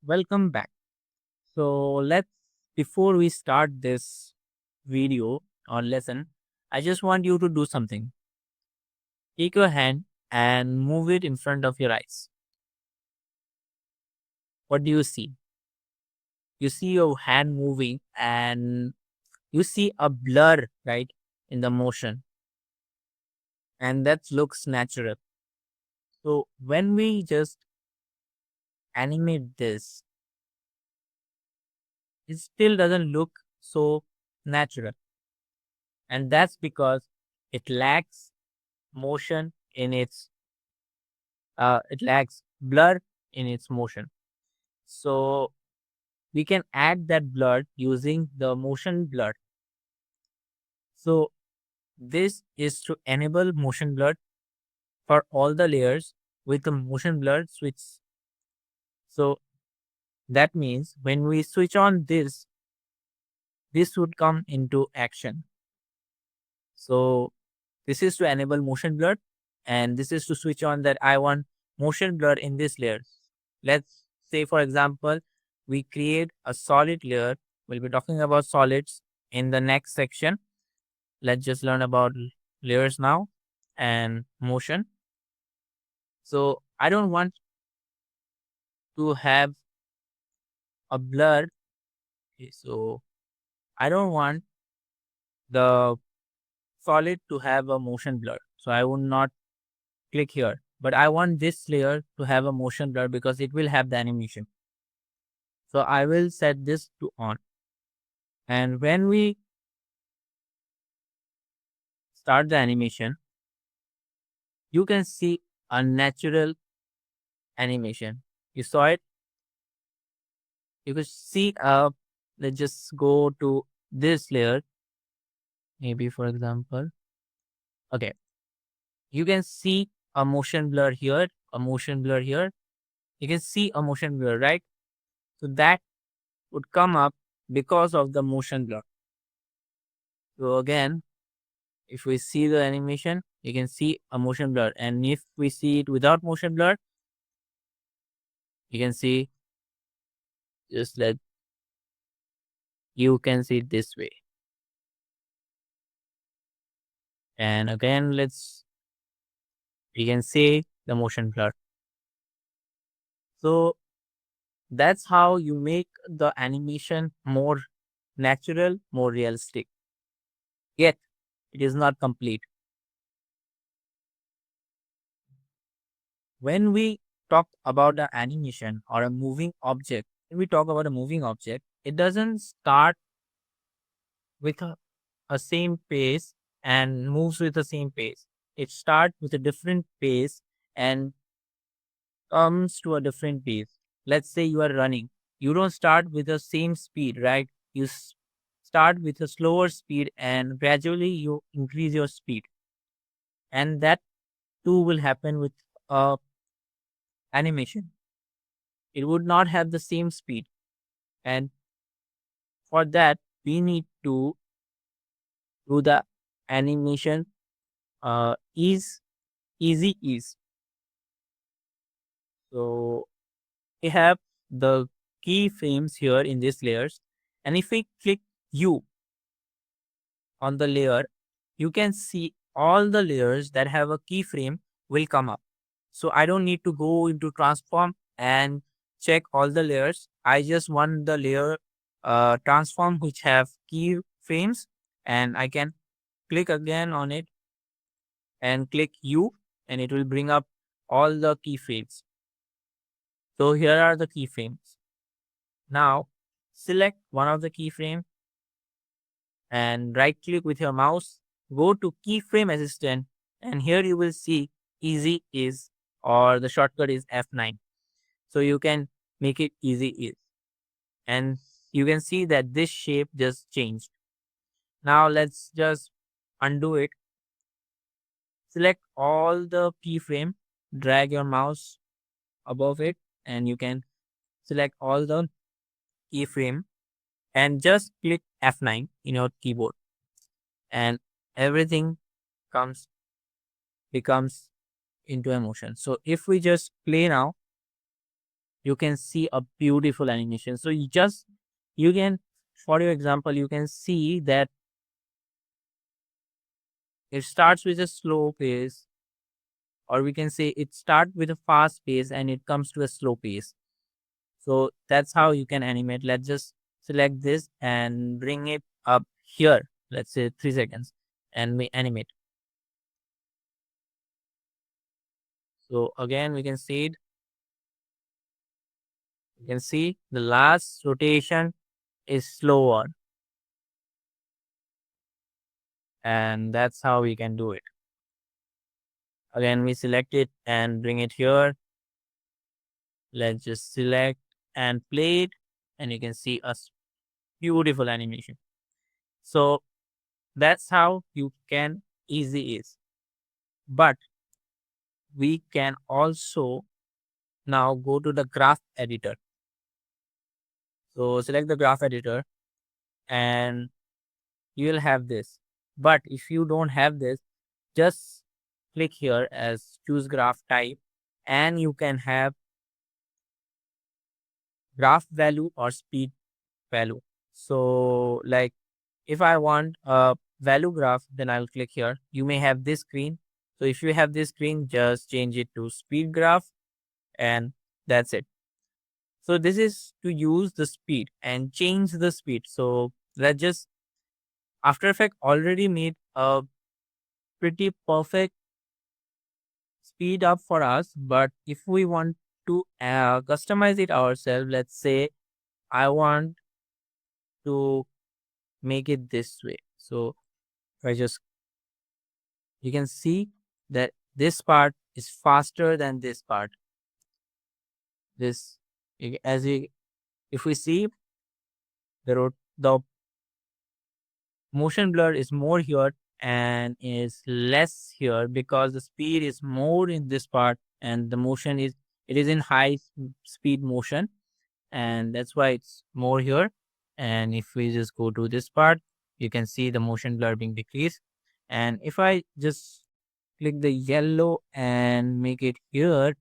Welcome back. So before we start this video or lesson, I just want you to do something. Take your hand and move it in front of your eyes. What do you see? You see your hand moving and you see a blur, right, in the motion, and that looks natural. So when we just animate this, it still doesn't look so natural. And that's because it lacks motion in it lacks blur in its motion. So we can add that blur using the motion blur. So this is to enable motion blur for all the layers with the motion blur switch. So that means when we switch on this would come into action. So this is to enable motion blur, and this is to switch on that I want motion blur in this layer. Let's say, for example, we create a solid layer. We'll be talking about solids in the next section. Let's just learn about layers now and motion. So I don't want to have a blur. Okay, so I don't want the solid to have a motion blur. So I would not click here. But I want this layer to have a motion blur because it will have the animation. So I will set this to on. And when we start the animation, you can see a natural animation. You saw it? You could see let's just go to this layer. Maybe for example. Okay. You can see a motion blur here, a motion blur here. You can see a motion blur, right? So that would come up because of the motion blur. So again, if we see the animation, you can see a motion blur. And if we see it without motion blur, you can see just like you can see it this way. And again, we can see the motion blur. So that's how you make the animation more natural, more realistic. Yet it is not complete. When we talk about the animation or a moving object, when we talk about a moving object, it doesn't start with a same pace and moves with the same pace. It starts with a different pace and comes to a different pace. Let's say you are running. You don't start with the same speed, right? Start with a slower speed and gradually you increase your speed. And that too will happen with animation. It would not have the same speed. And for that, we need to do the animation easy ease. So we have the keyframes here in these layers. And if we click U on the layer, you can see all the layers that have a keyframe will come up. So I don't need to go into transform and check all the layers. I just want the layer transform which have keyframes, and I can click again on it and click U, and it will bring up all the keyframes. So here are the keyframes. Now select one of the keyframe and right click with your mouse, go to keyframe assistant, and here you will see easy is, or the shortcut is F9. So you can make it easy is, and you can see that this shape just changed. Now let's just undo it. Select all the keyframe, drag your mouse above it, and you can select all the keyframe and just click F9 in your keyboard, and everything comes becomes into emotion. So if we just play now, you can see a beautiful animation. So you can, for your example, you can see that it starts with a slow pace, or we can say it start with a fast pace and it comes to a slow pace. So that's how you can animate. Let's just select this and bring it up here. Let's say 3 seconds and we animate. So again, we can see it. You can see the last rotation is slower, and that's how we can do it. Again, we select it and bring it here. Let's just select and play it, and you can see a beautiful animation. So that's how you can easy is. But we can also now go to the graph editor. So select the graph editor and you will have this. But if you don't have this, just click here as choose graph type and you can have graph value or speed value. So like if I want a value graph, then I'll click here. You may have this screen. So if you have this screen, just change it to speed graph and that's it. So this is to use the speed and change the speed. So let's just After Effects already made a pretty perfect speed up for us, but if we want to customize it ourselves, let's say I want to make it this way. So I just you can see that this part is faster than this part. This as we if we see the motion blur is more here and is less here because the speed is more in this part and the motion is it is in speed motion, and that's why it's more here. And if we just go to this part, you can see the motion blur being decreased. And if I just click the yellow and make it here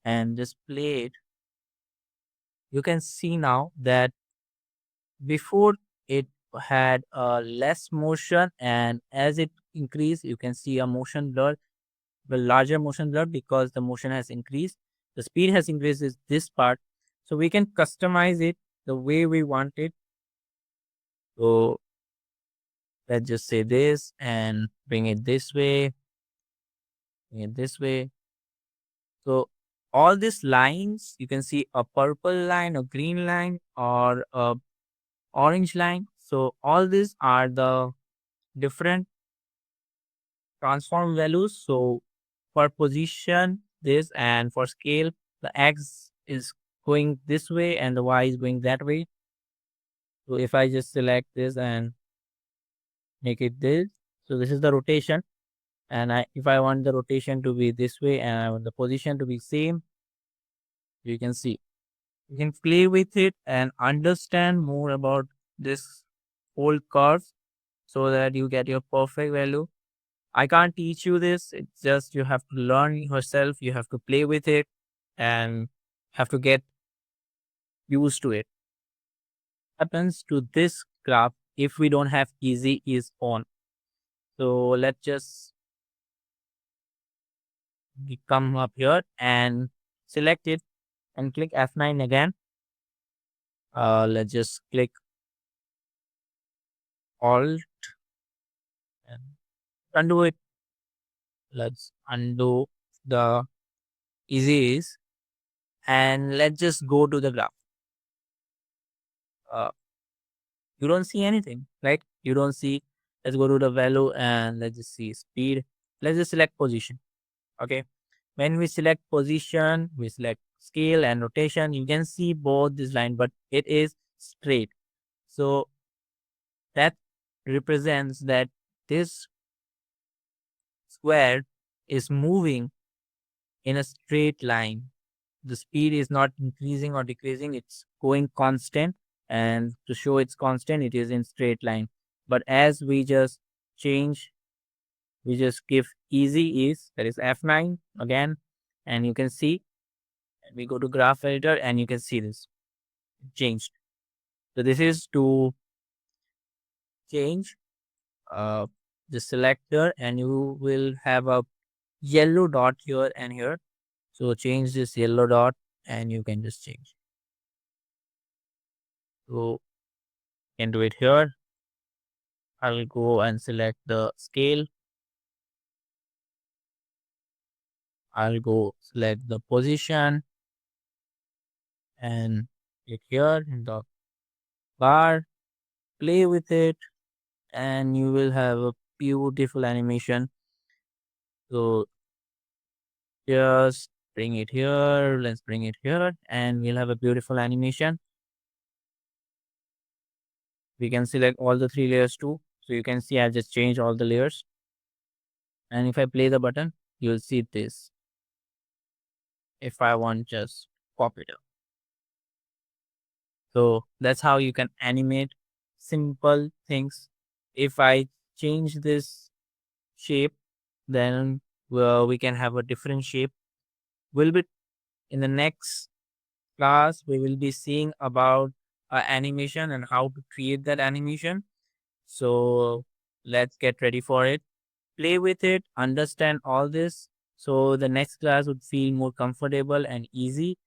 and just play it, you can see now that before it had a less motion, and as it increased you can see a motion blur, the larger motion blur because the motion has increased, the speed has increased is this part. So we can customize it the way we want it. So let's just say this and bring it this way, bring it this way. So all these lines, you can see a purple line, a green line, or a orange line. So all these are the different transform values. So for position, this, and for scale, the X is going this way and the Y is going that way. So if I just select this and make it this, so this is the rotation. And if I want the rotation to be this way and I want the position to be same, you can see. You can play with it and understand more about this whole curve so that you get your perfect value. I can't teach you this. It's just you have to learn yourself. You have to play with it and have to get used to it. Happens to this graph if we don't have easy is on. So let's just come up here and select it and click F9 again. Let's just click Alt and undo it. Let's undo the easy is and let's just go to the graph. Uh, you don't see anything, right? You don't see. Let's go to the value and let's just see speed. Let's just select position. Okay. When we select position, we select scale and rotation. You can see both this line, but it is straight. So that represents that this square is moving in a straight line. The speed is not increasing or decreasing, it's going constant, and to show it's constant it is in straight line. But as we just change, we just give easy ease, that is F9 again, and you can see We go to graph editor and you can see this changed. So this is to change uh, the selector, and you will have a yellow dot here and here. So change this yellow dot and you can just change. So you can do it here. I'll go and select the scale. I'll go select the position and click here in the bar, play with it, and you will have a beautiful animation. So just bring it here, let's bring it here, and we'll have a beautiful animation. We can select all the 3 layers too. So you can see I've just changed all the layers. And if I play the button, you'll see this. If I want just pop it up. So that's how you can animate simple things. If I change this shape, then we can have a different shape. We'll be in the next class, we will be seeing about animation and how to create that animation. So let's get ready for it. Play with it, understand all this. So the next class would feel more comfortable and easy.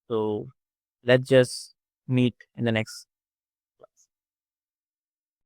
So let's just meet in the next